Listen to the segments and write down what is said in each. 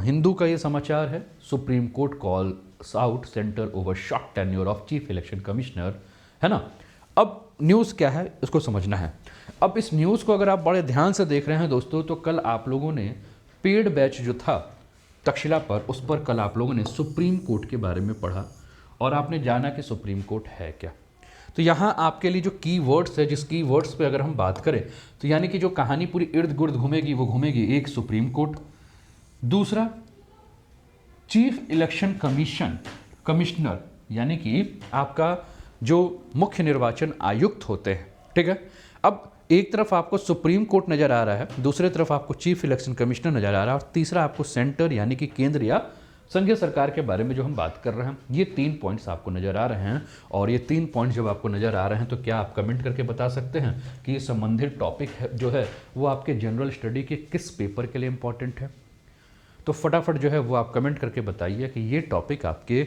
हिंदू का ये समाचार है, supreme court calls out centre over short tenure of chief election commissioner, है ना। अब न्यूज़ क्या है इसको समझना है। अब इस न्यूज़ को अगर आप बड़े ध्यान से देख रहे हैं दोस्तों, तो कल आप लोगों ने पेड बैच जो था तक्षशिला पर, उस पर कल आप लोगों ने सुप्रीम कोर्ट के बारे में पढ़ा और आपने जाना कि सुप्रीम कोर्ट है क्या। तो यहाँ आपके लिए जो की वर्ड्स है, जिस की वर्ड्स पे अगर हम बात करें तो यानी कि जो कहानी पूरी इर्द गिर्द घूमेगी वो घूमेगी, एक सुप्रीम कोर्ट, दूसरा चीफ इलेक्शन कमिश्नर यानी कि आपका जो मुख्य निर्वाचन आयुक्त होते हैं, ठीक है। अब एक तरफ आपको सुप्रीम कोर्ट नज़र आ रहा है, दूसरी तरफ आपको चीफ इलेक्शन कमिश्नर नज़र आ रहा है, और तीसरा आपको सेंटर यानी कि केंद्र या संघीय सरकार के बारे में जो हम बात कर रहे हैं। ये 3 पॉइंट्स आपको नज़र आ रहे हैं, और ये 3 पॉइंट्स जब आपको नज़र आ रहे हैं तो क्या आप कमेंट करके बता सकते हैं कि ये संबंधित टॉपिक है जो है वो आपके जनरल स्टडी के किस पेपर के लिए इंपॉर्टेंट है। तो फटाफट जो है वो आप कमेंट करके बताइए कि ये टॉपिक आपके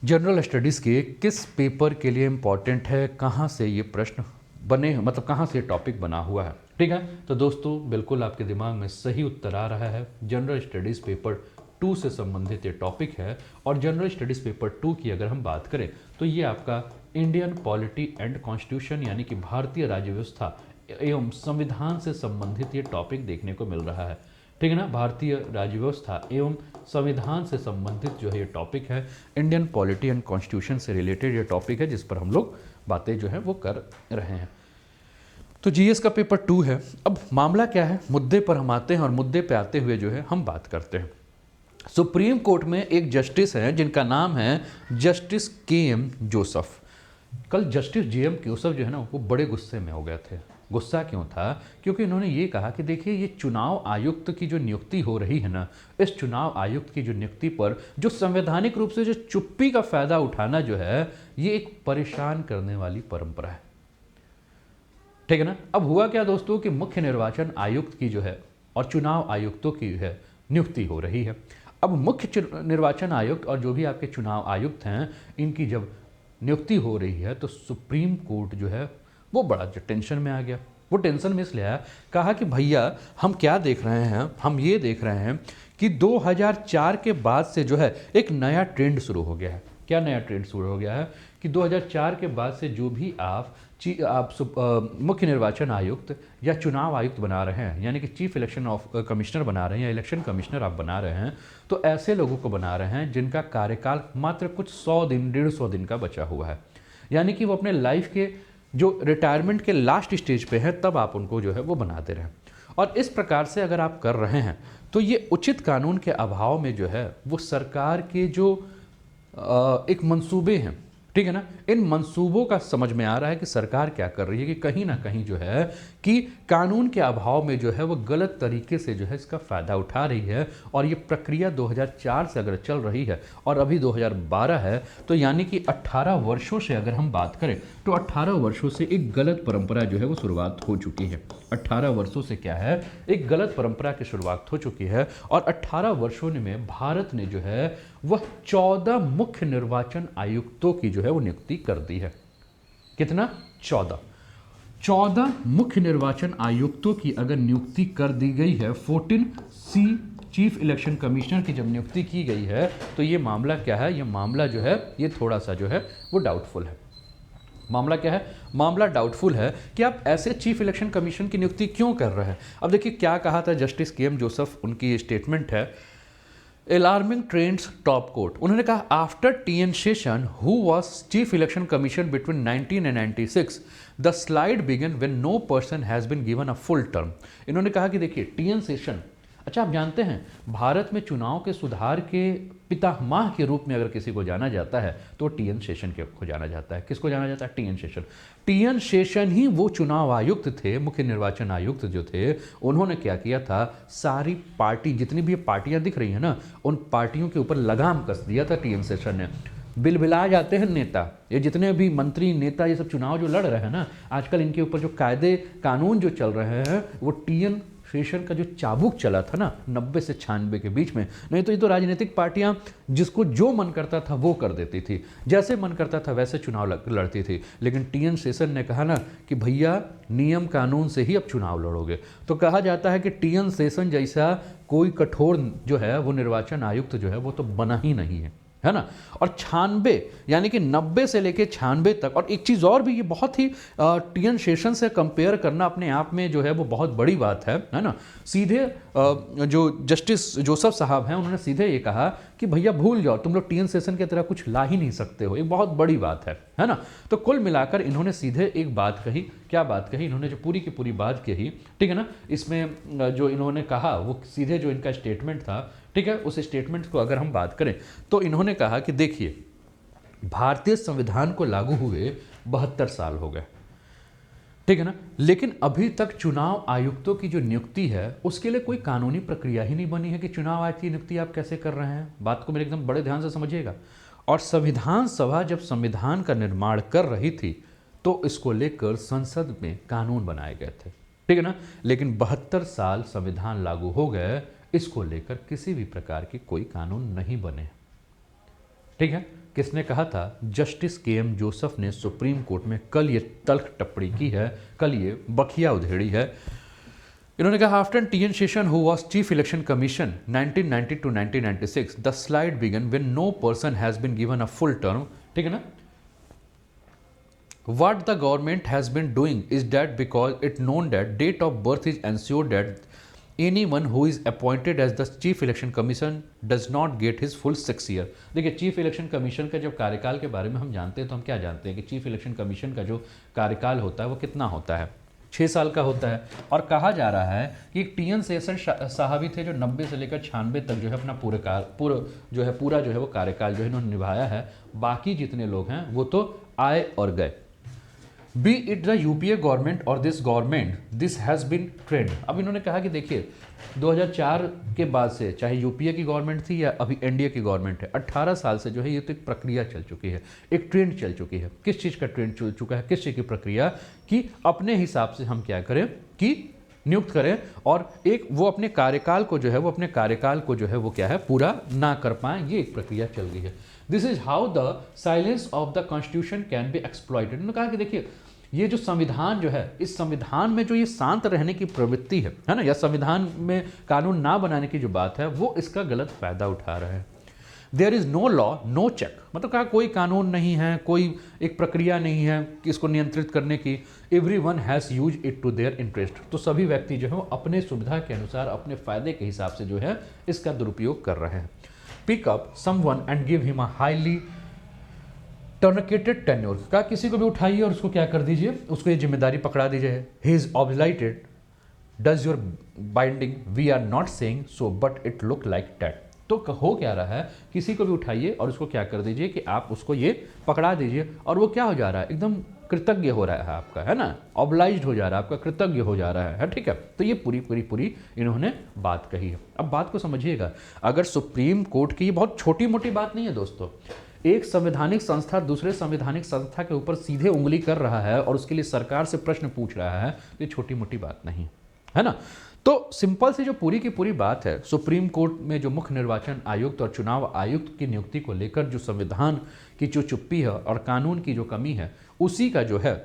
जनरल स्टडीज़ के किस पेपर के लिए इम्पॉर्टेंट है, कहाँ से ये प्रश्न बने, मतलब कहाँ से टॉपिक बना हुआ है, ठीक है। तो दोस्तों बिल्कुल आपके दिमाग में सही उत्तर आ रहा है, जनरल स्टडीज़ पेपर 2 से संबंधित ये टॉपिक है। और जनरल स्टडीज़ पेपर 2 की अगर हम बात करें तो ये आपका इंडियन पॉलिटी एंड कॉन्स्टिट्यूशन यानी कि भारतीय राज्य व्यवस्था एवं संविधान से संबंधित ये टॉपिक देखने को मिल रहा है, ठीक है ना। भारतीय राज्य व्यवस्था एवं संविधान से संबंधित जो है ये टॉपिक है, इंडियन पॉलिटी एंड कॉन्स्टिट्यूशन से रिलेटेड ये टॉपिक है जिस पर हम लोग बातें जो है वो कर रहे हैं। तो जीएस का पेपर 2 है। अब मामला क्या है, मुद्दे पर हम आते हैं और मुद्दे पे आते हुए जो है हम बात करते हैं। सुप्रीम कोर्ट में एक जस्टिस हैं जिनका नाम है जस्टिस के.एम. जोसेफ। कल जस्टिस जे.एम. जोसेफ जो है ना वो बड़े गुस्से में हो गए थे। गुस्सा क्यों था? क्योंकि इन्होंने ये कहा कि देखिए ये चुनाव आयुक्त की जो नियुक्ति हो रही है ना, इस चुनाव आयुक्त की जो नियुक्ति पर जो संवैधानिक रूप से जो चुप्पी का फायदा उठाना जो है ये एक परेशान करने वाली परंपरा है, ठीक है ना। अब हुआ क्या दोस्तों कि मुख्य निर्वाचन आयुक्त की जो है और चुनाव आयुक्तों की है नियुक्ति हो रही है। अब मुख्य निर्वाचन आयुक्त और जो भी आपके चुनाव आयुक्त हैं इनकी जब नियुक्ति हो रही है तो सुप्रीम कोर्ट जो है वो बड़ा टेंशन में आ गया। वो टेंशन में इसलिए आया, कहा कि भैया हम क्या देख रहे हैं, हम ये देख रहे हैं कि 2004 के बाद से जो है एक नया ट्रेंड शुरू हो गया है। क्या नया ट्रेंड शुरू हो गया है कि 2004 के बाद से जो भी आप मुख्य निर्वाचन आयुक्त या चुनाव आयुक्त बना रहे हैं यानी कि चीफ इलेक्शन कमिश्नर बना रहे हैं या इलेक्शन कमिश्नर आप बना रहे हैं, तो ऐसे लोगों को बना रहे हैं जिनका कार्यकाल मात्र कुछ 100 दिन 150 दिन का बचा हुआ है, यानी कि वो अपने लाइफ के जो रिटायरमेंट के लास्ट स्टेज पे हैं तब आप उनको जो है वो बनाते रहें। और इस प्रकार से अगर आप कर रहे हैं तो ये उचित कानून के अभाव में जो है वो सरकार के जो एक मंसूबे हैं, ठीक है ना, इन मंसूबों का समझ में आ रहा है कि सरकार क्या कर रही है कि कहीं ना कहीं जो है कि कानून के अभाव में जो है वो गलत तरीके से जो है इसका फ़ायदा उठा रही है। और ये प्रक्रिया 2004 से अगर चल रही है और अभी 2012 है तो यानी कि 18 वर्षों से अगर हम बात करें तो 18 वर्षों से एक गलत परंपरा जो है वो शुरुआत हो चुकी है। 18 वर्षों से क्या है, एक गलत परंपरा की शुरुआत हो चुकी है। और 18 वर्षों में भारत ने जो है वह 14 मुख्य निर्वाचन आयुक्तों की जो है वो नियुक्ति कर दी है। कितना? 14 मुख्य निर्वाचन आयुक्तों की अगर नियुक्ति कर दी गई है, 14C चीफ इलेक्शन कमिश्नर की जब नियुक्ति की गई है तो ये मामला क्या है, ये मामला जो है ये थोड़ा सा जो है वो डाउटफुल है। मामला क्या है? मामला डाउटफुल है कि आप ऐसे चीफ इलेक्शन कमीशन की नियुक्ति क्यों कर रहे हैं। अब देखिए क्या कहा था जस्टिस के.एम. जोसेफ, उनकी स्टेटमेंट है, अलार्मिंग ट्रेंड्स टॉप कोर्ट। उन्होंने कहा after T N. Seshan who was chief election commission between 19 and 96 the slide begin when no person has been given a full term. इन्होंने कहा कि देखिए टी.एन. शेषन, अच्छा आप जानते हैं भारत में चुनाव के सुधार के पितामह के रूप में अगर किसी को जाना जाता है तो टी.एन. शेषन को जाना जाता है। किसको जाना जाता है? टी.एन. शेषन। टी.एन. शेषन ही वो चुनाव आयुक्त थे, मुख्य निर्वाचन आयुक्त जो थे, उन्होंने क्या किया था, सारी पार्टी जितनी भी पार्टियां दिख रही हैं ना उन पार्टियों के ऊपर लगाम कस दिया था टी.एन. शेषन ने। बिलबिला जाते हैं नेता, ये जितने भी मंत्री नेता ये सब चुनाव जो लड़ रहे हैं ना आजकल, इनके ऊपर जो कायदे कानून जो चल रहे हैं वो टी.एन. शेषन का जो चाबुक चला था ना 90 से 96 के बीच में, नहीं तो ये तो राजनीतिक पार्टियां जिसको जो मन करता था वो कर देती थी, जैसे मन करता था वैसे चुनाव लड़ती थी। लेकिन टी.एन. शेषन ने कहा ना कि भैया नियम कानून से ही अब चुनाव लड़ोगे। तो कहा जाता है कि टी.एन. शेषन जैसा कोई कठोर जो है वो निर्वाचन आयुक्त जो है वो तो बना ही नहीं है ना। और 96 यानी कि 90 से लेके 96 तक। और एक चीज़ और भी, ये बहुत ही टीएन शेषन से कंपेयर करना अपने आप में जो है वो बहुत बड़ी बात है ना। सीधे जो जस्टिस जोसेफ साहब हैं उन्होंने सीधे ये कहा कि भैया भूल जाओ, तुम लोग टीएन शेषन की तरह कुछ ला ही नहीं सकते हो, एक बहुत बड़ी बात है ना। तो कुल मिलाकर इन्होंने सीधे एक बात कही। क्या बात कही इन्होंने? जो पूरी की पूरी बात कही, ठीक है ना। इसमें जो इन्होंने कहा वो सीधे जो इनका स्टेटमेंट था, ठीक है, उस स्टेटमेंट को अगर हम बात करें तो इन्होंने कहा कि देखिए, भारतीय संविधान को लागू हुए 72 साल हो गए, ठीक है ना, लेकिन अभी तक चुनाव आयुक्तों की जो नियुक्ति है उसके लिए कोई कानूनी प्रक्रिया ही नहीं बनी है कि चुनाव आयुक्त की नियुक्ति आप कैसे कर रहे हैं। बात को मेरे एकदम बड़े ध्यान से समझिएगा। और संविधान सभा जब संविधान का निर्माण कर रही थी तो इसको लेकर संसद में कानून बनाए गए थे, ठीक है ना, लेकिन 72 साल संविधान लागू हो गए, इसको लेकर किसी भी प्रकार की कोई कानून नहीं बने, ठीक है। किसने कहा था? जस्टिस के.एम. जोसेफ ने सुप्रीम कोर्ट में कल ये तल्ख टिप्पणी की है, कल ये बखिया उधेड़ी है। इन्होंने कहा, after T N Seshan who was chief election commission 1990 to 1996 the slide began when no person has been given a full term, ठीक है ना। What the government has been doing is that because it known that date of birth is ensured that anyone who is appointed as the chief election commission does not get his full 6 year। देखिए, chief election commission का जब कार्यकाल के बारे में हम जानते हैं तो हम क्या जानते हैं कि चीफ इलेक्शन कमीशन का जो कार्यकाल होता है वो कितना होता है? 6 साल का होता है। और कहा जा रहा है कि एक टीएन शेषन साहब ही थे जो 90 से लेकर 96 तक जो है अपना पूरा जो है वो कार्यकाल जो है इन्होंने निभाया है। बाकी जितने लोग हैं वो तो आए और गए। Be it the UPA government और this government, this has been trend. अब इन्होंने कहा कि देखिए, 2004 के बाद से चाहे यूपीए की गवर्नमेंट थी या अभी एनडीए की गवर्नमेंट है, 18 साल से जो है ये तो एक प्रक्रिया चल चुकी है, एक ट्रेंड चल चुकी है। किस चीज़ का ट्रेंड चल चुका है? किस चीज़ की प्रक्रिया? कि अपने हिसाब से हम क्या करें कि नियुक्त करें और एक वो अपने कार्यकाल को जो है वो क्या है पूरा ना कर पाएँ, ये एक प्रक्रिया चल गई है। This is how the silence of the constitution can be exploited. उन्होंने कहा कि देखिए, ये जो संविधान जो है, इस संविधान में जो ये शांत रहने की प्रवृत्ति है ना, या संविधान में कानून ना बनाने की जो बात है वो इसका गलत फायदा उठा रहे हैं। There is no law no check, मतलब कहा कोई कानून नहीं है, कोई एक प्रक्रिया नहीं है कि इसको नियंत्रित करने की। Every one has use it to their interest, तो सभी व्यक्ति जो है वो अपने सुविधा के अनुसार, अपने फायदे के हिसाब से जो है इसका दुरुपयोग कर रहे हैं। Pick up someone and give him a highly truncated tenure, का किसी को भी उठाइए और उसको क्या कर दीजिए, उसको ये जिम्मेदारी पकड़ा दीजिए। He is obligated does your binding, we are not saying so but it look like that. तो हो क्या रहा है, किसी को भी उठाइए और उसको क्या कर दीजिए कि आप उसको ये पकड़ा दीजिए, और वो क्या हो जा रहा है, एकदम कृतज्ञ हो रहा है आपका, है ना, ऑब्लाइज्ड हो जा रहा है आपका, कृतज्ञ हो जा रहा है, ठीक है। तो ये पूरी इन्होंने बात कही है। अब बात को समझिएगा, अगर सुप्रीम कोर्ट की, ये बहुत छोटी मोटी बात नहीं है दोस्तों, एक संवैधानिक संस्था दूसरे संवैधानिक संस्था के ऊपर सीधे उंगली कर रहा है और उसके लिए सरकार से प्रश्न पूछ रहा है, तो ये छोटी मोटी बात नहीं है ना। तो सिंपल सी जो पूरी की पूरी बात है, सुप्रीम कोर्ट में जो मुख्य निर्वाचन आयुक्त और चुनाव आयुक्त की नियुक्ति को लेकर जो संविधान की जो चुप्पी है और कानून की जो कमी है, उसी का जो है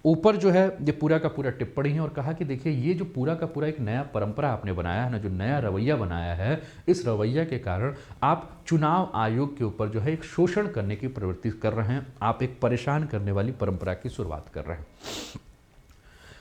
ऊपर जो है ये पूरा का पूरा टिप्पणी है। और कहा कि देखिए, ये जो पूरा का पूरा एक नया परंपरा आपने बनाया है ना, जो नया रवैया बनाया है, इस रवैया के कारण आप चुनाव आयोग के ऊपर जो है एक शोषण करने की प्रवृत्ति कर रहे हैं, आप एक परेशान करने वाली परंपरा की शुरुआत कर रहे हैं।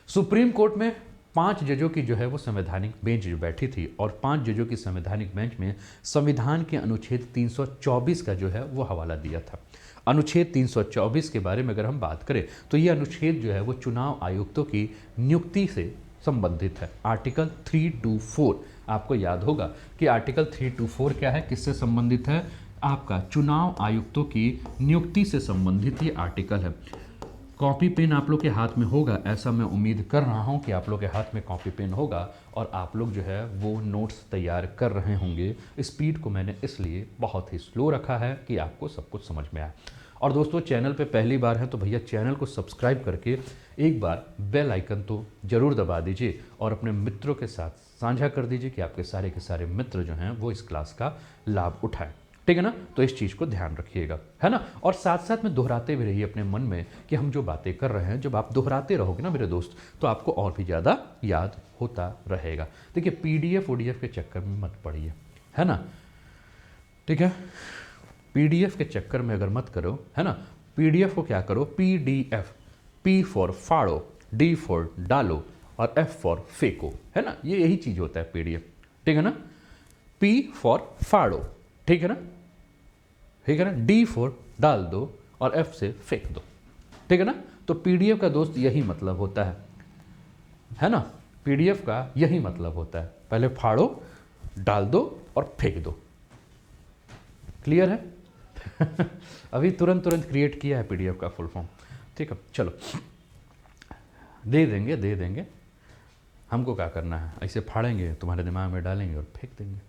सुप्रीम कोर्ट में 5 जजों की जो है वो संवैधानिक बेंच जो बैठी थी, और 5 जजों की संवैधानिक बेंच में संविधान के अनुच्छेद 324 का जो है वो हवाला दिया था। अनुच्छेद 324 के बारे में अगर हम बात करें तो ये अनुच्छेद जो है वो चुनाव आयुक्तों की नियुक्ति से संबंधित है। आर्टिकल 324, आपको याद होगा कि आर्टिकल 324 क्या है, किससे संबंधित है, आपका चुनाव आयुक्तों की नियुक्ति से संबंधित ये आर्टिकल है। कॉपी पेन आप लोग के हाथ में होगा, ऐसा मैं उम्मीद कर रहा हूँ कि आप लोग के हाथ में कॉपी पेन होगा और आप लोग जो है वो नोट्स तैयार कर रहे होंगे। स्पीड को मैंने इसलिए बहुत ही स्लो रखा है कि आपको सब कुछ समझ में आए। और दोस्तों, चैनल पे पहली बार है तो भैया चैनल को सब्सक्राइब करके एक बार बेल आइकन तो ज़रूर दबा दीजिए और अपने मित्रों के साथ साझा कर दीजिए कि आपके सारे के सारे मित्र जो हैं वो इस क्लास का लाभ उठाएं। ठीक है ना। तो इस चीज़ को ध्यान रखिएगा, है ना। और साथ साथ में दोहराते भी रहिए अपने मन में कि हम जो बातें कर रहे हैं, जब आप दोहराते रहोगे ना मेरे दोस्त, तो आपको और भी ज़्यादा याद होता रहेगा। देखिए पीडीएफ ओडीएफ के चक्कर में मत पड़िए, है ना, ठीक है। पीडीएफ के चक्कर में अगर मत करो, है ना, पीडीएफ को क्या करो, पीडीएफ, पी फॉर फाड़ो, डी फॉर डालो और एफ फॉर फेंको, है ना, ये यही चीज़ होता है पीडीएफ, ठीक है ना। पी फॉर फाड़ो, ठीक है ना, ठीक है ना, डी फॉर डाल दो और एफ से फेंक दो, ठीक है ना। तो पीडीएफ का दोस्त यही मतलब होता है ना, पीडीएफ का यही मतलब होता है, पहले फाड़ो, डाल दो और फेंक दो। क्लियर है अभी तुरंत क्रिएट किया है पीडीएफ का फुल फॉर्म, ठीक है। चलो दे देंगे, हमको क्या करना है, ऐसे फाड़ेंगे, तुम्हारे दिमाग में डालेंगे और फेंक देंगे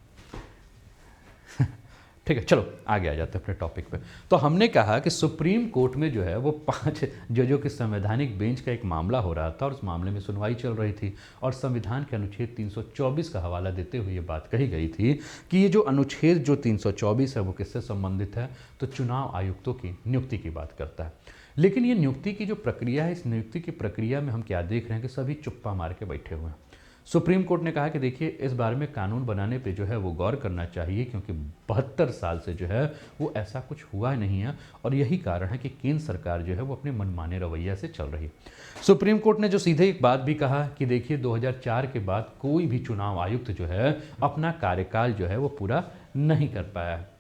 ठीक है। चलो आगे आ जाते हैं अपने टॉपिक पे। तो हमने कहा कि सुप्रीम कोर्ट में जो है वो 5 जजों के संवैधानिक बेंच का एक मामला हो रहा था और उस मामले में सुनवाई चल रही थी और संविधान के अनुच्छेद 324 का हवाला देते हुए ये बात कही गई थी कि ये जो अनुच्छेद जो 324 है वो किससे संबंधित है, तो चुनाव आयुक्तों की नियुक्ति की बात करता है। लेकिन ये नियुक्ति की जो प्रक्रिया है, इस नियुक्ति की प्रक्रिया में हम क्या देख रहे हैं कि सभी चुप्पा मार के बैठे हुए हैं। सुप्रीम कोर्ट ने कहा कि देखिए इस बारे में कानून बनाने पे जो है वो गौर करना चाहिए, क्योंकि 72 साल से जो है वो ऐसा कुछ हुआ नहीं है और यही कारण है कि केंद्र सरकार जो है वो अपने मनमाने रवैया से चल रही है। सुप्रीम कोर्ट ने जो सीधे एक बात भी कहा कि देखिए 2004 के बाद कोई भी चुनाव आयुक्त जो है अपना कार्यकाल जो है वो पूरा नहीं कर पाया है।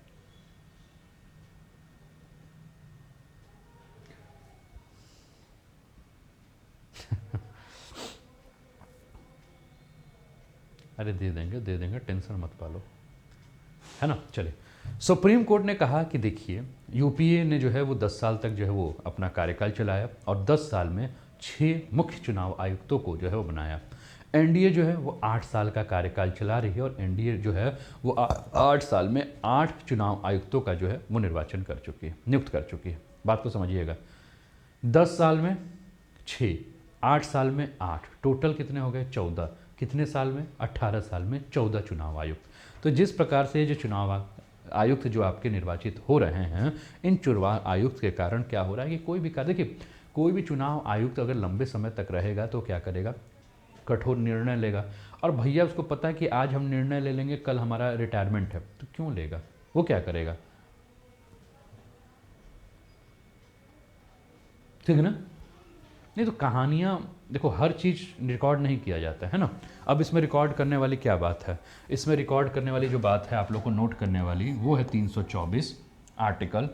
अरे दे देंगे, टेंशन मत पालो, है ना। चलिए, सुप्रीम कोर्ट ने कहा कि देखिए यूपीए ने जो है वो 10 साल तक जो है वो अपना कार्यकाल चलाया और 10 साल में 6 मुख्य चुनाव आयुक्तों को जो है वो बनाया। एनडीए जो है वो 8 साल का कार्यकाल चला रही है और एनडीए जो है वो 8 साल में 8 चुनाव आयुक्तों का जो है वो निर्वाचन कर चुकी है, नियुक्त कर चुकी है। बात को समझिएगा, 10 साल में 6, 8 साल में 8, टोटल कितने हो गए 14, कितने साल में 18 साल में 14 चुनाव आयुक्त। तो जिस प्रकार से जो चुनाव आयुक्त जो आपके निर्वाचित हो रहे हैं, इन चुनाव आयुक्त के कारण क्या हो रहा है कि कोई भी देखिए कोई भी चुनाव आयुक्त अगर लंबे समय तक रहेगा तो क्या करेगा, कठोर निर्णय लेगा। और भैया उसको पता है कि आज हम निर्णय ले लेंगे, कल हमारा रिटायरमेंट है, तो क्यों लेगा, वो क्या करेगा, ठीक है ना। नहीं तो कहानियाँ देखो, हर चीज़ रिकॉर्ड नहीं किया जाता है ना। अब इसमें रिकॉर्ड करने वाली क्या बात है, इसमें रिकॉर्ड करने वाली जो बात है आप लोग को नोट करने वाली वो है 324 आर्टिकल।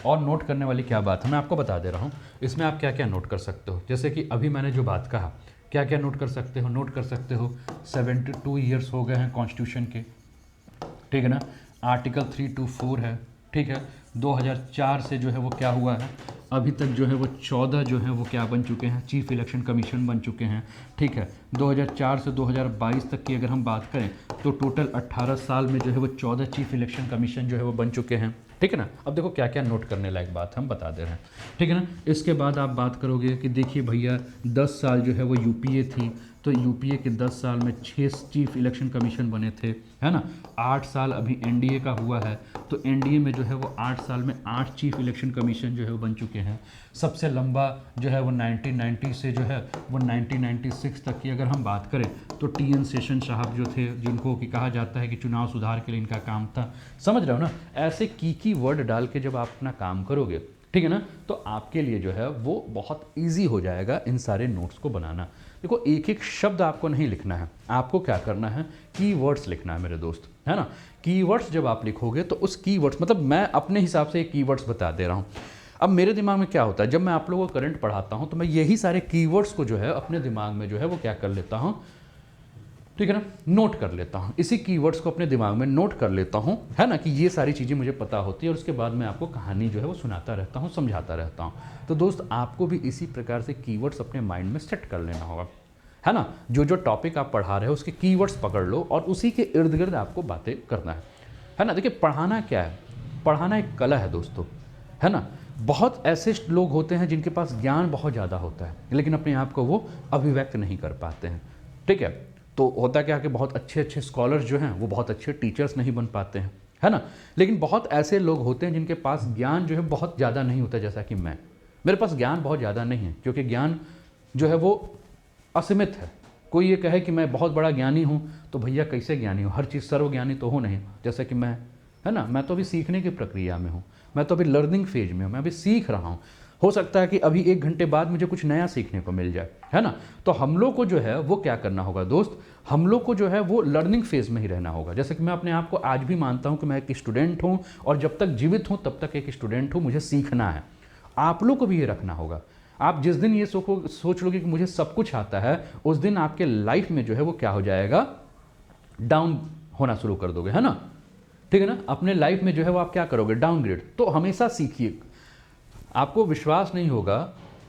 और नोट करने वाली क्या बात है मैं आपको बता दे रहा हूँ। इसमें आप क्या क्या नोट कर सकते हो, जैसे कि अभी मैंने जो बात कहा, क्या क्या नोट कर सकते हो, नोट कर सकते हो 72 ईयर्स हो गए हैं कॉन्स्टिट्यूशन के, ठीक है ना। आर्टिकल 324 है, ठीक है। 2004 से जो है वो क्या हुआ है, अभी तक जो है वो 14 जो है वो क्या बन चुके हैं, चीफ इलेक्शन कमीशन बन चुके हैं, ठीक है। 2004 से 2022 तक की अगर हम बात करें तो टोटल 18 साल में जो है वो 14 चीफ इलेक्शन कमीशन जो है वो बन चुके हैं, ठीक है ना। अब देखो क्या क्या नोट करने लायक बात हम बता दे रहे हैं, ठीक है ना। इसके बाद आप बात करोगे कि देखिए भैया 10 साल जो है वो यूपीए थी, तो यूपीए के 10 साल में 6 चीफ इलेक्शन कमीशन बने थे, है ना। 8 साल अभी एनडीए का हुआ है, तो एनडीए में जो है वो 8 साल में 8 चीफ इलेक्शन कमीशन जो है वो बन चुके हैं। सबसे लंबा जो है वो 1990 से जो है वो 1996 तक की अगर हम बात करें तो टीएन शेषन साहब जो थे, जिनको कि कहा जाता है कि चुनाव सुधार के लिए इनका काम था। समझ रहे हो ना, ऐसे की वर्ड डाल के जब आप अपना काम करोगे, ठीक है ना, तो आपके लिए जो है वो बहुत ईजी हो जाएगा इन सारे नोट्स को बनाना। देखो एक एक शब्द आपको नहीं लिखना है, आपको क्या करना है, कीवर्ड्स लिखना है मेरे दोस्त, है ना। कीवर्ड्स जब आप लिखोगे तो उस कीवर्ड्स, मतलब मैं अपने हिसाब से कीवर्ड्स बता दे रहा हूँ। अब मेरे दिमाग में क्या होता है, जब मैं आप लोगों को करंट पढ़ाता हूँ तो मैं यही सारे कीवर्ड्स को जो है अपने दिमाग में जो है वो क्या कर लेता हूँ, ठीक है ना, नोट कर लेता हूँ। इसी कीवर्ड्स को अपने दिमाग में नोट कर लेता हूँ, है ना, कि ये सारी चीज़ें मुझे पता होती है और उसके बाद मैं आपको कहानी जो है वो सुनाता रहता हूँ, समझाता रहता हूँ। तो दोस्त आपको भी इसी प्रकार से कीवर्ड्स अपने माइंड में सेट कर लेना होगा, है ना। जो जो टॉपिक आप पढ़ा रहे हो उसके कीवर्ड्स पकड़ लो और उसी के इर्द गिर्द आपको बातें करना है ना। देखिए पढ़ाना क्या है, पढ़ाना एक कला है दोस्तों, है ना। बहुत ऐसे लोग होते हैं जिनके पास ज्ञान बहुत ज़्यादा होता है लेकिन अपने आप को वो अभिव्यक्त नहीं कर पाते हैं, ठीक है। तो होता क्या है कि बहुत अच्छे अच्छे स्कॉलर्स जो हैं वो बहुत अच्छे टीचर्स नहीं बन पाते हैं, है ना। लेकिन बहुत ऐसे लोग होते हैं जिनके पास ज्ञान जो है बहुत ज़्यादा नहीं होता, जैसा कि मेरे पास ज्ञान बहुत ज़्यादा नहीं है, क्योंकि ज्ञान जो है वो असीमित है। कोई ये कहे कि मैं बहुत बड़ा ज्ञानी हूँ, तो भैया कैसे ज्ञानी हूँ, हर चीज़ सर्वज्ञानी तो हो नहीं, जैसे कि मैं, है ना। मैं तो अभी सीखने की प्रक्रिया में हूँ, मैं तो अभी लर्निंग फेज में हूँ, मैं अभी सीख रहा हूँ। हो सकता है कि अभी 1 घंटे बाद मुझे कुछ नया सीखने को मिल जाए, है ना। तो हम लोग को जो है वो क्या करना होगा दोस्त, हम लोग को जो है वो लर्निंग फेज में ही रहना होगा। जैसे कि मैं अपने आप को आज भी मानता हूँ कि मैं एक स्टूडेंट हूँ, और जब तक जीवित हूँ तब तक एक स्टूडेंट हूँ, मुझे सीखना है। आप लोग को भी ये रखना होगा। आप जिस दिन ये सोच लोगे कि मुझे सब कुछ आता है, उस दिन आपके लाइफ में जो है वो क्या हो जाएगा, डाउन होना शुरू कर दोगे, है ना। ठीक है ना, अपने लाइफ में जो है वो आप क्या करोगे, डाउनग्रेड। तो हमेशा सीखिए। आपको विश्वास नहीं होगा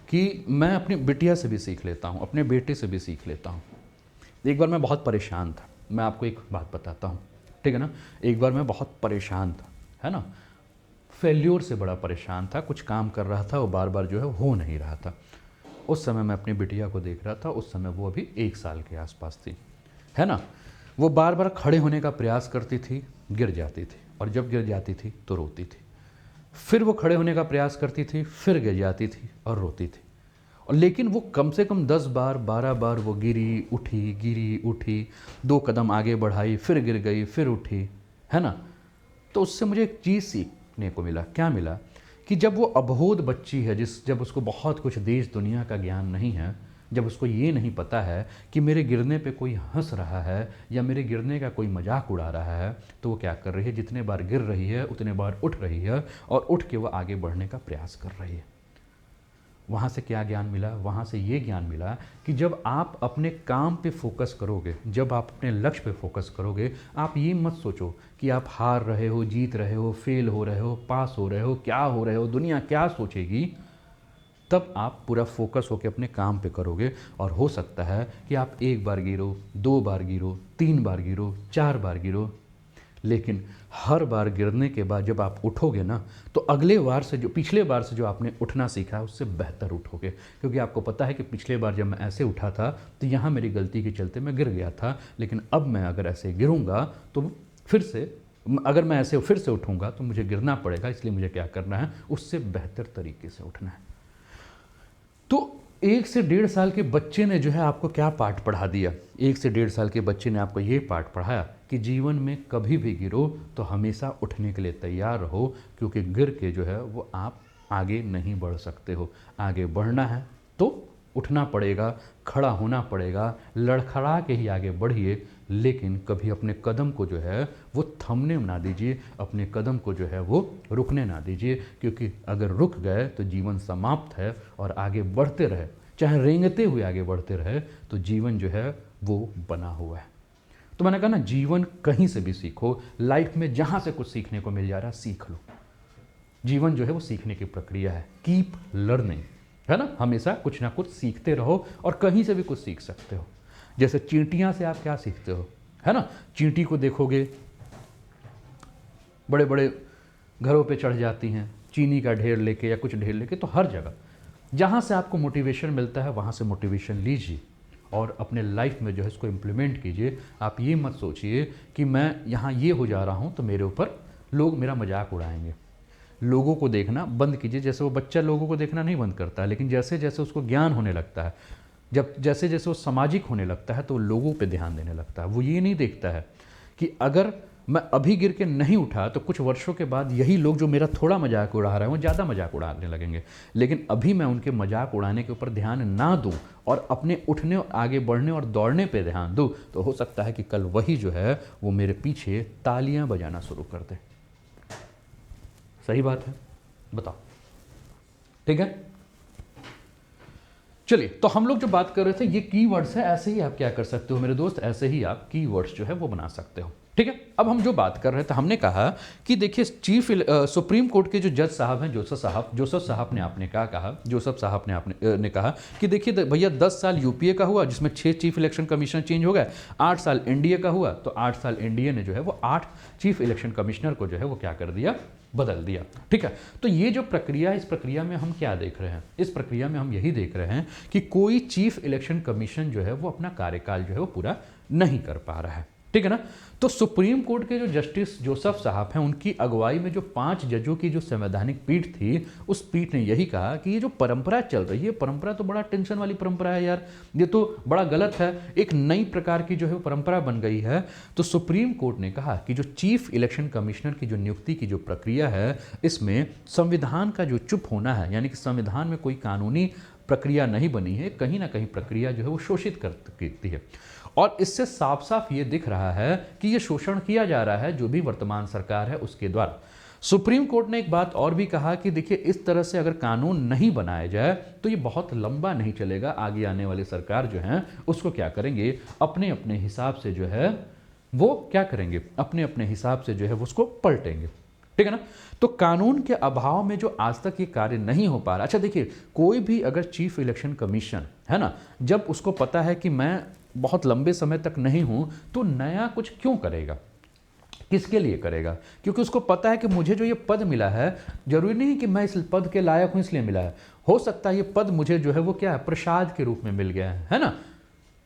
कि मैं अपनी बिटिया से भी सीख लेता हूँ, अपने बेटे से भी सीख लेता हूँ। एक बार मैं बहुत परेशान था, मैं आपको एक बात बताता हूँ, ठीक है ना। एक बार मैं बहुत परेशान था, है ना, फेल्योर से बड़ा परेशान था। कुछ काम कर रहा था, वो बार बार जो है हो नहीं रहा था। उस समय मैं अपनी बिटिया को देख रहा था, उस समय वो अभी 1 साल के आसपास थी, है ना। वो बार बार खड़े होने का प्रयास करती थी, गिर जाती थी, और जब गिर जाती थी तो रोती थी। फिर वो खड़े होने का प्रयास करती थी, फिर गिर जाती थी और रोती थी। और लेकिन वो कम से कम 10 बार 12 बार वो गिरी उठी, 2 कदम आगे बढ़ाई, फिर गिर गई, फिर उठी, है ना। तो उससे मुझे एक चीज़ सीखने को मिला। क्या मिला, कि जब वो अबोध बच्ची है, जब उसको बहुत कुछ देश दुनिया का ज्ञान नहीं है, जब उसको ये नहीं पता है कि मेरे गिरने पे कोई हंस रहा है या मेरे गिरने का कोई मजाक उड़ा रहा है, तो वो क्या कर रही है, जितने बार गिर रही है उतने बार उठ रही है, और उठ के वो आगे बढ़ने का प्रयास कर रही है। वहाँ से क्या ज्ञान मिला, वहाँ से ये ज्ञान मिला कि जब आप अपने काम पे फोकस करोगे, जब आप अपने लक्ष्य पे फोकस करोगे, आप ये मत सोचो कि आप हार रहे हो, जीत रहे हो, फेल हो रहे हो, पास हो रहे हो, क्या हो रहे हो, दुनिया क्या सोचेगी। तब आप पूरा फोकस होकर अपने काम पे करोगे, और हो सकता है कि आप 1 बार गिरो, 2 बार गिरो, 3 बार गिरो, 4 बार गिरो, लेकिन हर बार गिरने के बाद जब आप उठोगे ना, तो अगले बार से जो पिछले बार से जो आपने उठना सीखा है उससे बेहतर उठोगे। क्योंकि आपको पता है कि पिछले बार जब मैं ऐसे उठा था तो यहाँ मेरी गलती के चलते मैं गिर गया था, लेकिन अब मैं अगर ऐसे गिरूंगा तो फिर से, अगर मैं ऐसे फिर से उठूंगा तो मुझे गिरना पड़ेगा, इसलिए मुझे क्या करना है, उससे बेहतर तरीके से उठना है। तो 1 से 1.5 साल के बच्चे ने जो है आपको क्या पाठ पढ़ा दिया, 1 से 1.5 साल के बच्चे ने आपको ये पाठ पढ़ाया कि जीवन में कभी भी गिरो तो हमेशा उठने के लिए तैयार रहो, क्योंकि गिर के जो है वो आप आगे नहीं बढ़ सकते हो। आगे बढ़ना है तो उठना पड़ेगा, खड़ा होना पड़ेगा, लड़खड़ा के ही आगे बढ़िए, लेकिन कभी अपने कदम को जो है वो थमने ना दीजिए, अपने कदम को जो है वो रुकने ना दीजिए, क्योंकि अगर रुक गए तो जीवन समाप्त है, और आगे बढ़ते रहे, चाहे रेंगते हुए आगे बढ़ते रहे, तो जीवन जो है वो बना हुआ है। तो मैंने कहा ना, जीवन कहीं से भी सीखो, लाइफ में जहाँ से कुछ सीखने को मिल जा रहा है सीख लो। जीवन जो है वो सीखने की प्रक्रिया है, कीप लर्निंग, है ना। हमेशा कुछ ना कुछ सीखते रहो, और कहीं से भी कुछ सीख सकते हो। जैसे चींटियां से आप क्या सीखते हो, है ना। चींटी को देखोगे, बड़े बड़े घरों पे चढ़ जाती हैं, चीनी का ढेर लेके या कुछ ढेर लेके। तो हर जगह जहाँ से आपको मोटिवेशन मिलता है वहाँ से मोटिवेशन लीजिए, और अपने लाइफ में जो है इसको इम्प्लीमेंट कीजिए। आप ये मत सोचिए कि मैं यहाँ ये हो जा रहा हूँ तो मेरे ऊपर लोग मेरा मजाक उड़ाएंगे। लोगों को देखना बंद कीजिए। जैसे वो बच्चा लोगों को देखना नहीं बंद करता है, लेकिन जैसे जैसे उसको ज्ञान होने लगता है, जब जैसे जैसे वो सामाजिक होने लगता है, तो वो लोगों पे ध्यान देने लगता है। वो ये नहीं देखता है कि अगर मैं अभी गिर के नहीं उठा तो कुछ वर्षों के बाद यही लोग जो मेरा थोड़ा मजाक उड़ा रहे हैं वो ज़्यादा मजाक उड़ाने लगेंगे। लेकिन अभी मैं उनके मजाक उड़ाने के ऊपर ध्यान ना दूं और अपने उठने, आगे बढ़ने और दौड़ने पे ध्यान दूं, तो हो सकता है कि कल वही जो है वो मेरे पीछे तालियां बजाना शुरू कर दे। सही बात है, बताओ, ठीक है। चलिए, तो हम लोग जो बात कर रहे थे ये कीवर्ड्स है। ऐसे ही आप क्या कर सकते हो मेरे दोस्त, ऐसे ही आप कीवर्ड्स जो है वो बना सकते हो, ठीक है। अब हम जो बात कर रहे थे, हमने कहा कि देखिए सुप्रीम कोर्ट के जो जज साहब हैं, जोसेफ साहब ने आपने क्या कहा, जोसेफ साहब ने आपने ने कहा कि देखिए भैया 10 साल यूपीए का हुआ जिसमें 6 चीफ इलेक्शन कमिश्नर चेंज हो गए, 8 साल एनडीए का हुआ तो 8 साल एनडीए ने जो है वो 8 चीफ इलेक्शन कमिश्नर को जो है वो क्या कर दिया, बदल दिया, ठीक है। तो ये जो प्रक्रिया है, इस प्रक्रिया में हम क्या देख रहे हैं, इस प्रक्रिया में हम यही देख रहे हैं कि कोई चीफ इलेक्शन कमीशन जो है वो अपना कार्यकाल जो है वो पूरा नहीं कर पा रहा है, ठीक है ना। तो सुप्रीम कोर्ट के जो जस्टिस जोसेफ साहब हैं, उनकी अगुवाई में जो 5 जजों की जो संवैधानिक पीठ थी, उस पीठ ने यही कहा कि ये जो परंपरा चल रही है, परंपरा तो बड़ा टेंशन वाली परंपरा है यार, ये तो बड़ा गलत है, एक नई प्रकार की जो है परंपरा बन गई है। तो सुप्रीम कोर्ट ने कहा कि जो चीफ इलेक्शन कमिश्नर की जो नियुक्ति की जो प्रक्रिया है, इसमें संविधान का जो चुप होना है, यानी कि संविधान में कोई कानूनी प्रक्रिया नहीं बनी है, कहीं ना कहीं प्रक्रिया जो है वो शोषित करती है। और इससे साफ साफ ये दिख रहा है कि ये शोषण किया जा रहा है जो भी वर्तमान सरकार है उसके द्वारा। सुप्रीम कोर्ट ने एक बात और भी कहा कि देखिए, इस तरह से अगर कानून नहीं बनाया जाए तो ये बहुत लंबा नहीं चलेगा, आगे आने वाली सरकार जो है उसको क्या करेंगे, अपने अपने हिसाब से जो है वो क्या करेंगे, अपने अपने हिसाब से जो है वो उसको पलटेंगे, ठीक है ना। तो कानून के अभाव में जो आज तक ये कार्य नहीं हो पा रहा। अच्छा देखिए, कोई भी अगर चीफ इलेक्शन कमीशन है ना, जब उसको पता है कि मैं बहुत लंबे समय तक नहीं हूं, तो नया कुछ क्यों करेगा, किसके लिए करेगा, क्योंकि उसको पता है कि मुझे जो ये पद मिला है, जरूरी नहीं कि मैं इस पद के लायक हूं इसलिए मिला है, हो सकता है ये पद मुझे जो है वो क्या है, प्रसाद के रूप में मिल गया है ना,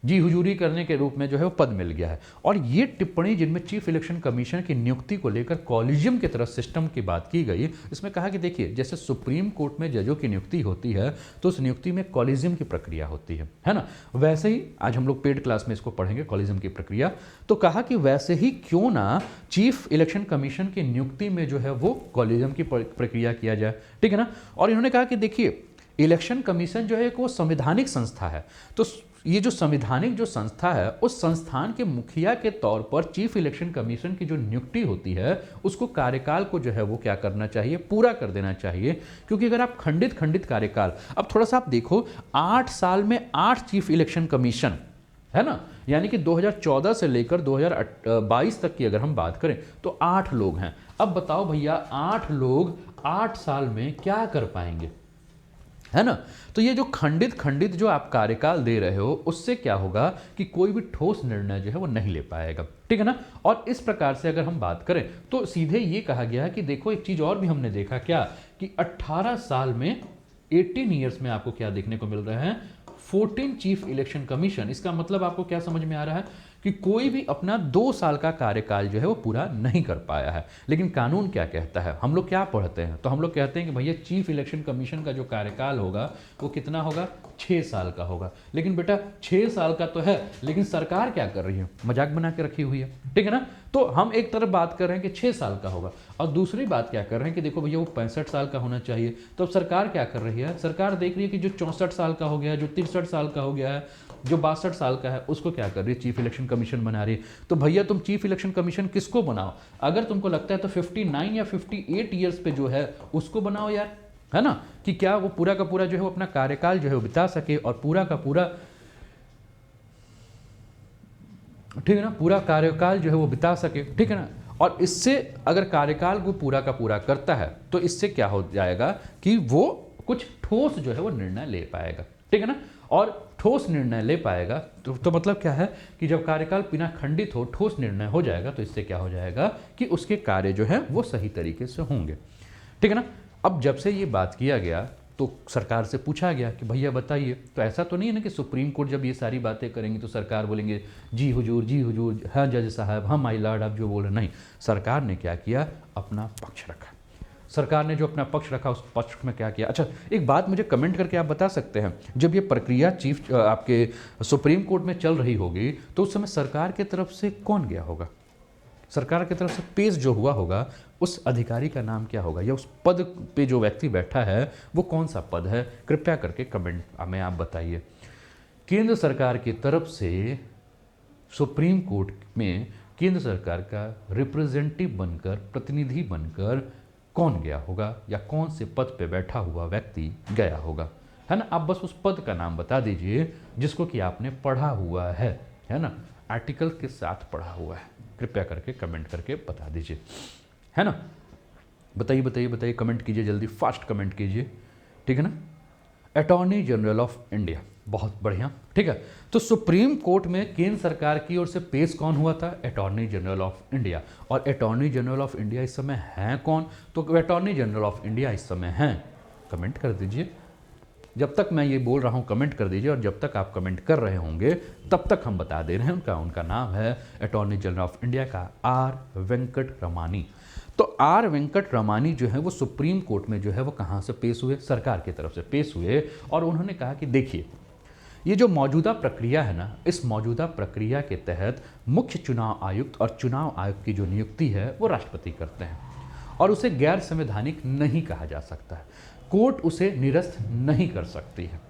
जी हुजूरी करने के रूप में जो है वो पद मिल गया है। और ये टिप्पणी जिनमें चीफ इलेक्शन कमीशन की नियुक्ति को लेकर कॉलेजियम की तरह सिस्टम की बात की गई, इसमें कहा कि देखिए, जैसे सुप्रीम कोर्ट में जजों की नियुक्ति होती है तो उस नियुक्ति में कॉलेजियम की प्रक्रिया होती है ना, वैसे ही आज हम लोग पेड क्लास में इसको पढ़ेंगे कॉलेजियम की प्रक्रिया। तो कहा कि वैसे ही क्यों ना चीफ इलेक्शन कमीशन की नियुक्ति में जो है वो कॉलेजियम की प्रक्रिया किया जाए, ठीक है ना। और इन्होंने कहा कि देखिए, इलेक्शन कमीशन जो है वो संवैधानिक संस्था है, तो ये जो संवैधानिक जो संस्था है, उस संस्थान के मुखिया के तौर पर चीफ इलेक्शन कमीशन की जो नियुक्ति होती है, उसको कार्यकाल को जो है वो क्या करना चाहिए, पूरा कर देना चाहिए। क्योंकि अगर आप खंडित कार्यकाल, अब थोड़ा सा आप देखो, 8 साल में 8 चीफ इलेक्शन कमीशन है ना, यानी कि 2014 से लेकर 2022 तक की अगर हम बात करें तो 8 लोग हैं। अब बताओ भैया, 8 लोग 8 साल में क्या कर पाएंगे, है ना। तो ये जो खंडित जो आप कार्यकाल दे रहे हो, उससे क्या होगा कि कोई भी ठोस निर्णय जो है वो नहीं ले पाएगा, ठीक है ना। और इस प्रकार से अगर हम बात करें तो सीधे ये कहा गया है कि देखो, एक चीज और भी हमने देखा क्या, कि 18 साल में 18 ईयर्स में आपको क्या देखने को मिल रहा है, 14 चीफ इलेक्शन कमीशन। इसका मतलब आपको क्या समझ में आ रहा है कि कोई भी अपना 2 साल का कार्यकाल जो है वो पूरा नहीं कर पाया है। लेकिन कानून क्या कहता है, हम लोग क्या पढ़ते हैं, तो हम लोग कहते हैं कि भैया चीफ इलेक्शन कमीशन का जो कार्यकाल होगा वो कितना होगा, 6 साल का होगा। लेकिन बेटा 6 साल का तो है, लेकिन सरकार क्या कर रही है, मजाक बना के रखी हुई है, ठीक है ना। तो हम एक तरफ बात कर रहे हैं कि 6 साल का होगा, और दूसरी बात क्या कर रहे हैं कि देखो भैया वो 65 साल का होना चाहिए। तो अब सरकार क्या कर रही है, सरकार देख रही है कि जो 64 साल का हो गया है, जो 63 साल का हो गया है, जो 62 साल का है, उसको क्या कर रही है, चीफ इलेक्शन कमीशन बना रही है। तो भैया तुम चीफ इलेक्शन कमीशन किसको बनाओ, अगर तुमको लगता है तो 59 या 58 ईयर्स पे जो है उसको बनाओ यार, है ना, कि क्या वो पूरा का पूरा जो है वो अपना कार्यकाल जो है वो बिता सके, और पूरा का पूरा, ठीक है ना, पूरा कार्यकाल जो है वो बिता सके, ठीक है ना। और इससे अगर कार्यकाल को पूरा का पूरा करता है तो इससे क्या हो जाएगा कि वो कुछ ठोस जो है वो निर्णय ले पाएगा, ठीक है ना। और ठोस निर्णय ले पाएगा तो मतलब क्या है कि जब कार्यकाल बिना खंडित हो ठोस निर्णय हो जाएगा, तो इससे क्या हो जाएगा कि उसके कार्य जो है वो सही तरीके से होंगे, ठीक है ना। अब जब से ये बात किया गया तो सरकार से पूछा गया कि भैया बताइए, तो ऐसा तो नहीं है ना कि सुप्रीम कोर्ट जब ये सारी बातें करेंगे तो सरकार बोलेंगे जी हुजूर, हाँ जज साहब, हाँ माय लॉर्ड, आप जो बोल रहे, नहीं। सरकार ने क्या किया, अपना पक्ष रखा। सरकार ने जो अपना पक्ष रखा, उस पक्ष में क्या किया। अच्छा, एक बात मुझे कमेंट करके आप बता सकते हैं, जब ये प्रक्रिया चीफ आपके सुप्रीम कोर्ट में चल रही होगी तो उस समय सरकार की तरफ से कौन गया होगा, सरकार की तरफ से पेश जो हुआ होगा उस अधिकारी का नाम क्या होगा, या उस पद पे जो व्यक्ति बैठा है वो कौन सा पद है, कृपया करके कमेंट में आप बताइए। केंद्र सरकार की तरफ से सुप्रीम कोर्ट में केंद्र सरकार का रिप्रेजेंटेटिव बनकर, प्रतिनिधि बनकर कौन गया होगा, या कौन से पद पे बैठा हुआ व्यक्ति गया होगा, है ना। आप बस उस पद का नाम बता दीजिए जिसको कि आपने पढ़ा हुआ है ना, आर्टिकल के साथ पढ़ा हुआ है, कृपया करके कमेंट करके बता दीजिए, है ना। बताइए, कमेंट कीजिए, जल्दी फास्ट कमेंट कीजिए, ठीक है ना। अटॉर्नी जनरल ऑफ इंडिया, बहुत बढ़िया, ठीक है। तो सुप्रीम कोर्ट में केंद्र सरकार की ओर से पेश कौन हुआ था, अटॉर्नी जनरल ऑफ इंडिया। और अटॉर्नी जनरल ऑफ इंडिया इस समय हैं कौन, तो अटॉर्नी जनरल ऑफ इंडिया इस समय हैं, कमेंट कर दीजिए जब तक मैं ये बोल रहा हूँ कमेंट कर दीजिए, और जब तक आप कमेंट कर रहे होंगे तब तक हम बता दे रहे हैं उनका नाम है अटॉर्नी जनरल ऑफ इंडिया का आर वेंकट रमानी। तो आर वेंकट रमानी जो है वो सुप्रीम कोर्ट में जो है वो कहाँ से पेश हुए, सरकार की तरफ से पेश हुए, और उन्होंने कहा कि देखिए ये जो मौजूदा प्रक्रिया है ना, इस मौजूदा प्रक्रिया के तहत मुख्य चुनाव आयुक्त और चुनाव आयुक्त की जो नियुक्ति है वो राष्ट्रपति करते हैं, और उसे गैर संवैधानिक नहीं कहा जा सकता है, कोर्ट उसे निरस्त नहीं कर सकती है,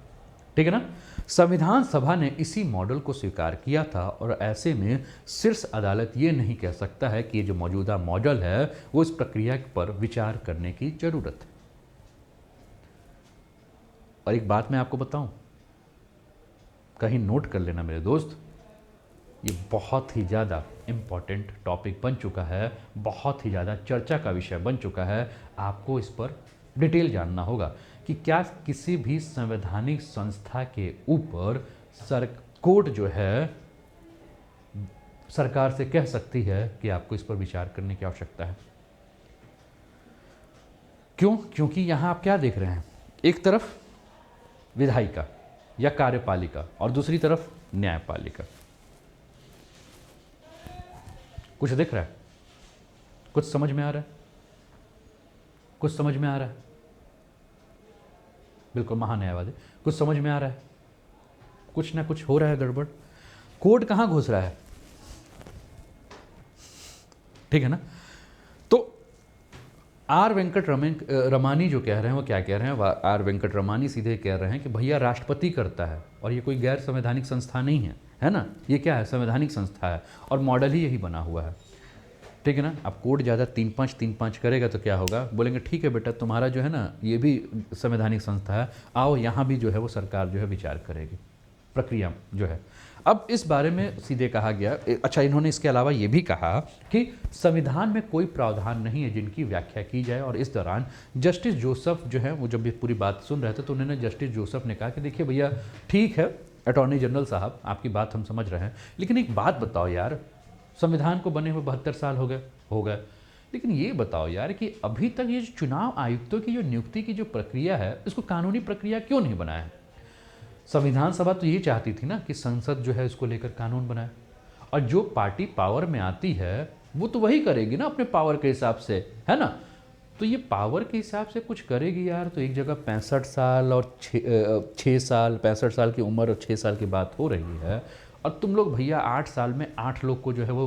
ठीक है ना। संविधान सभा ने इसी मॉडल को स्वीकार किया था, और ऐसे में शीर्ष अदालत ये नहीं कह सकता है कि ये जो मौजूदा मॉडल है वो इस प्रक्रिया पर विचार करने की जरूरत है। और एक बात मैं आपको बताऊं, कहीं नोट कर लेना मेरे दोस्त, ये बहुत ही ज़्यादा इम्पॉर्टेंट टॉपिक बन चुका है, बहुत ही ज़्यादा चर्चा का विषय बन चुका है। आपको इस पर डिटेल जानना होगा कि क्या किसी भी संवैधानिक संस्था के ऊपर कोर्ट जो है सरकार से कह सकती है कि आपको इस पर विचार करने की आवश्यकता है। क्यों? क्योंकि यहाँ आप क्या देख रहे हैं, एक तरफ विधायिका या कार्यपालिका और दूसरी तरफ न्यायपालिका। कुछ दिख रहा है? कुछ समझ में आ रहा है? कुछ समझ में आ रहा है? बिल्कुल महान्यायवादी, कुछ समझ में आ रहा है? कुछ ना कुछ हो रहा है गड़बड़। कोर्ट कहाँ घुस रहा है, ठीक है ना। तो आर वेंकट रमानी जो कह रहे हैं वो क्या कह रहे हैं, आर वेंकट रमानी सीधे कह रहे हैं कि भैया राष्ट्रपति करता है, और ये कोई गैर संवैधानिक संस्था नहीं है, है ना। ये क्या है, संवैधानिक संस्था है, और मॉडल ही यही बना हुआ है, ठीक है ना। अब कोर्ट ज़्यादा 3-5 करेगा तो क्या होगा, बोलेंगे ठीक है बेटा तुम्हारा जो है ना ये भी संवैधानिक संस्था है, आओ यहाँ भी जो है वो सरकार जो है विचार करेगी, प्रक्रिया जो है। अब इस बारे में सीधे कहा गया, अच्छा इन्होंने इसके अलावा ये भी कहा कि संविधान में कोई प्रावधान नहीं है जिनकी व्याख्या की जाए, और इस दौरान जस्टिस जोसेफ जो है वो जब ये पूरी बात सुन रहे थे तो उन्होंने जस्टिस जोसेफ ने कहा कि देखिए भैया ठीक है अटॉर्नी जनरल साहब आपकी बात हम समझ रहे हैं, लेकिन एक बात बताओ यार, संविधान को बने हुए 72 साल हो गए, लेकिन ये बताओ यार कि अभी तक ये चुनाव आयुक्तों की जो नियुक्ति की जो प्रक्रिया है इसको कानूनी प्रक्रिया क्यों नहीं बनाया है। संविधान सभा तो ये चाहती थी ना कि संसद जो है इसको लेकर कानून बनाए, और जो पार्टी पावर में आती है वो तो वही करेगी ना अपने पावर के हिसाब से, है ना। तो ये पावर के हिसाब से कुछ करेगी यार, तो एक जगह 65 साल और 6 साल 65 साल की उम्र और 6 साल की बात हो रही है, और तुम लोग भैया 8 साल में 8 लोग को जो है वो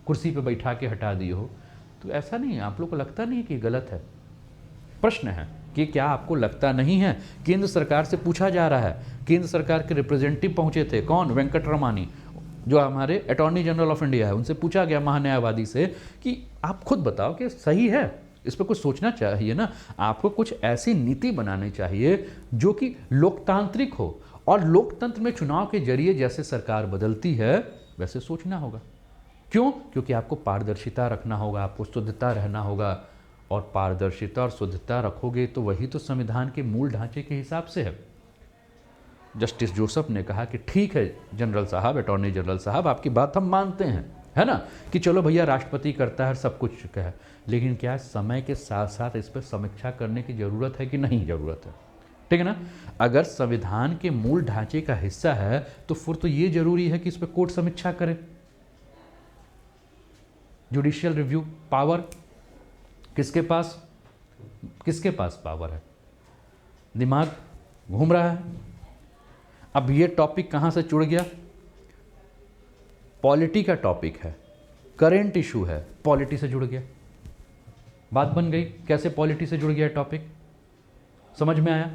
कुर्सी पे बैठा के हटा दिए हो। तो ऐसा नहीं है, आप लोग को लगता नहीं कि गलत है? प्रश्न है कि क्या आपको लगता नहीं है? केंद्र सरकार से पूछा जा रहा है, केंद्र सरकार के रिप्रेजेंटेटिव पहुंचे थे, कौन, वेंकट रमानी जो हमारे अटॉर्नी जनरल ऑफ इंडिया है, उनसे पूछा गया महान्यायवादी से कि आप खुद बताओ कि सही है, इस पर कुछ सोचना चाहिए ना, आपको कुछ ऐसी नीति बनानी चाहिए जो कि लोकतांत्रिक हो, और लोकतंत्र में चुनाव के जरिए जैसे सरकार बदलती है वैसे सोचना होगा। क्यों? क्योंकि आपको पारदर्शिता रखना होगा, आपको शुद्धता रहना होगा, और पारदर्शिता और शुद्धता रखोगे तो वही तो संविधान के मूल ढांचे के हिसाब से है। जस्टिस जोसेफ ने कहा कि ठीक है जनरल साहब, अटॉर्नी जनरल साहब आपकी बात हम मानते हैं, है ना, कि चलो भैया राष्ट्रपति करता है, सब कुछ है, लेकिन क्या समय के साथ साथ इस पर समीक्षा करने की ज़रूरत है कि नहीं ज़रूरत है, ठीक है ना। अगर संविधान के मूल ढांचे का हिस्सा है तो फिर तो ये जरूरी है कि इस पर कोर्ट समीक्षा करे। जुडिशियल रिव्यू पावर किसके पास पावर है? दिमाग घूम रहा है। अब ये टॉपिक कहां से जुड़ गया? पॉलिटी का टॉपिक है, करेंट इशू है, पॉलिटी से जुड़ गया, बात बन गई। कैसे पॉलिटी से जुड़ गया टॉपिक, समझ में आया?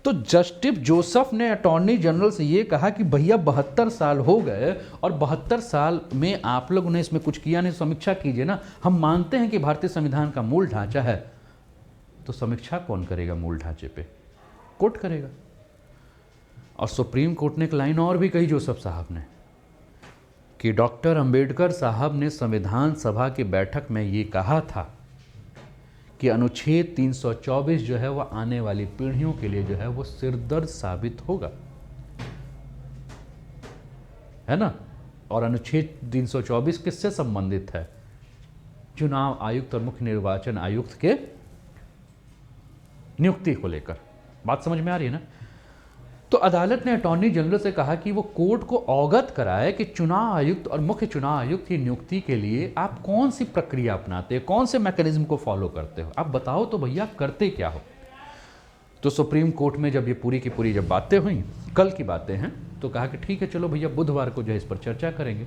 तो जस्टिस जोसेफ ने अटॉर्नी जनरल से ये कहा कि भैया 72 साल हो गए, और 72 साल में आप लोगों ने इसमें कुछ किया नहीं, समीक्षा कीजिए ना। हम मानते हैं कि भारतीय संविधान का मूल ढांचा है, तो समीक्षा कौन करेगा मूल ढांचे पे? कोर्ट करेगा। और सुप्रीम कोर्ट ने एक लाइन और भी कही जोसेफ साहब ने कि डॉक्टर अंबेडकर साहब ने संविधान सभा की बैठक में ये कहा था कि अनुच्छेद 324 जो है वो आने वाली पीढ़ियों के लिए जो है वो सिरदर्द साबित होगा, है ना। और अनुच्छेद 324 किससे संबंधित है? चुनाव आयुक्त और मुख्य निर्वाचन आयुक्त के नियुक्ति को लेकर, बात समझ में आ रही है ना? तो अदालत ने अटॉर्नी जनरल से कहा कि वो कोर्ट को अवगत कराए कि चुनाव आयुक्त और मुख्य चुनाव आयुक्त की नियुक्ति के लिए आप कौन सी प्रक्रिया अपनाते हो, कौन से मैकेनिज्म को फॉलो करते हो, आप बताओ तो भैया करते क्या हो। तो सुप्रीम कोर्ट में जब ये पूरी की पूरी जब बातें हुई, कल की बातें हैं, तो कहा कि ठीक है चलो भैया बुधवार को जो है इस पर चर्चा करेंगे,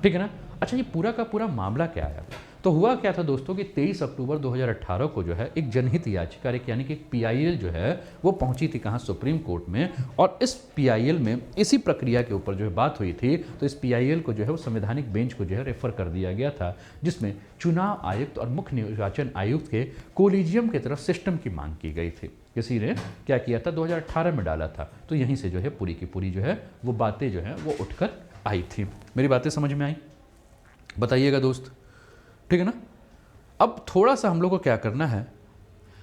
ठीक है ना। अच्छा, ये पूरा का पूरा मामला क्या है? तो हुआ क्या था दोस्तों कि 23 अक्टूबर 2018 को जो है एक जनहित याचिका यानी कि पीआईएल जो है वो पहुंची थी कहाँ, सुप्रीम कोर्ट में। और इस पीआईएल में इसी प्रक्रिया के ऊपर जो है बात हुई थी। तो इस पीआईएल को जो है वो संवैधानिक बेंच को जो है रेफर कर दिया गया था, जिसमें चुनाव आयुक्त और मुख्य निर्वाचन आयुक्त के कोलिजियम की तरफ सिस्टम की मांग की गई थी। किसी ने क्या किया था, 2018 में डाला था। तो यहीं से जो है पूरी की पूरी जो है वो बातें जो है वो उठकर आई थी। मेरी बातें समझ में आई? बताइएगा दोस्त, ठीक है ना। अब थोड़ा सा हम लोग को क्या करना है,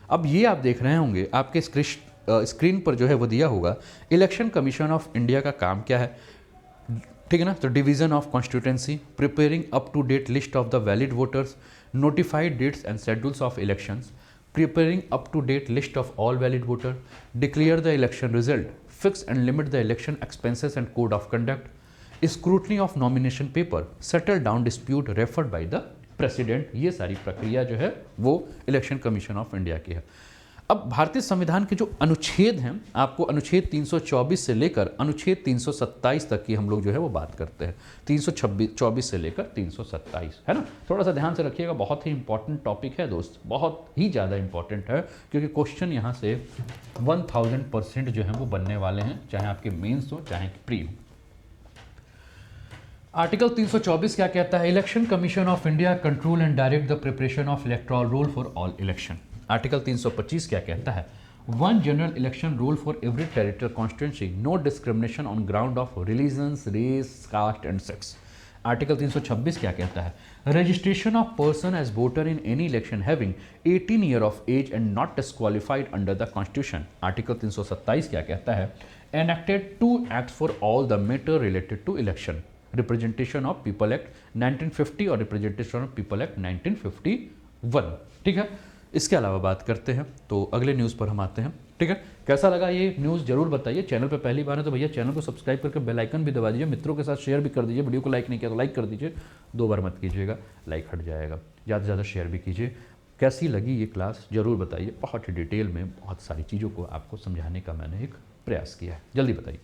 अब ये आप देख रहे होंगे आपके स्क्रीन पर जो है वो दिया होगा इलेक्शन कमीशन ऑफ इंडिया का काम क्या है, ठीक है ना। तो division of constituency, preparing up to date list of the valid voters, notified dates and schedules of elections, preparing up to date list of all valid voter, declare the election result, fix and limit the election expenses and code of conduct, scrutiny of nomination paper, settle down dispute referred by the president। ये सारी प्रक्रिया जो है वो election commission of India की है। अब भारतीय संविधान के जो अनुच्छेद हैं, आपको अनुच्छेद 324 से लेकर अनुच्छेद 327 तक की हम लोग जो है वो बात करते हैं। 324 से लेकर 327, है ना। थोड़ा सा ध्यान से रखिएगा, बहुत ही इंपॉर्टेंट टॉपिक है दोस्त, बहुत ही ज़्यादा इंपॉर्टेंट है, क्योंकि क्वेश्चन यहाँ से 1000% जो है वो बनने वाले हैं, चाहे आपके मेंस हो चाहे प्री हो। आर्टिकल 324 क्या कहता है? Election commission of India control and direct the preparation of electoral roll for all election. Article 325 क्या कहता है? One general election rule for every territory constituency, no discrimination on ground of religion, race, caste and sex. Article 326 क्या कहता है? Registration of person as voter in any election having 18 year of age and not disqualified under the constitution. Article 327 क्या कहता है? Enacted 2 act for all the matter related to election, representation of people act 1950 और representation of people act 1951, ठीक है। इसके अलावा बात करते हैं तो अगले न्यूज़ पर हम आते हैं, ठीक है। कैसा लगा ये न्यूज़ जरूर बताइए। चैनल पे पहली बार है तो भैया चैनल को सब्सक्राइब करके बेल आइकन भी दबा दीजिए, मित्रों के साथ शेयर भी कर दीजिए। वीडियो को लाइक नहीं किया तो लाइक कर दीजिए, 2 बार मत कीजिएगा, लाइक हट जाएगा। ज़्यादा से ज़्यादा शेयर भी कीजिए। कैसी लगी ये क्लास जरूर बताइए, बहुत ही डिटेल में बहुत सारी चीज़ों को आपको समझाने का मैंने एक प्रयास किया है, जल्दी बताइए।